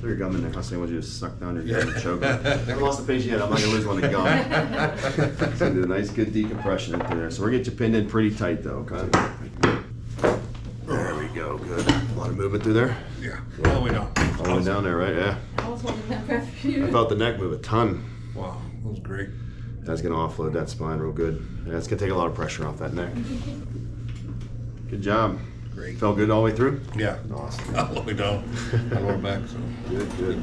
Throw your gum in there. I say, I want you to suck down your gum and choke. Never lost a patient yet. I'm not going to lose one to gum. So do a nice, good decompression into there. So we're going to get you pinned in pretty tight, though, okay? There we go. Good. A lot of movement through there. Yeah. All the way down. All the way down there, right? Yeah. I was holding that breath for you. I felt the neck move a ton. Wow. That was great. That's going to offload that spine real good. Yeah, it's going to take a lot of pressure off that neck. Good job. Great. Felt good all the way through? Yeah. Awesome. All the way down. My lower back. So. Good, good.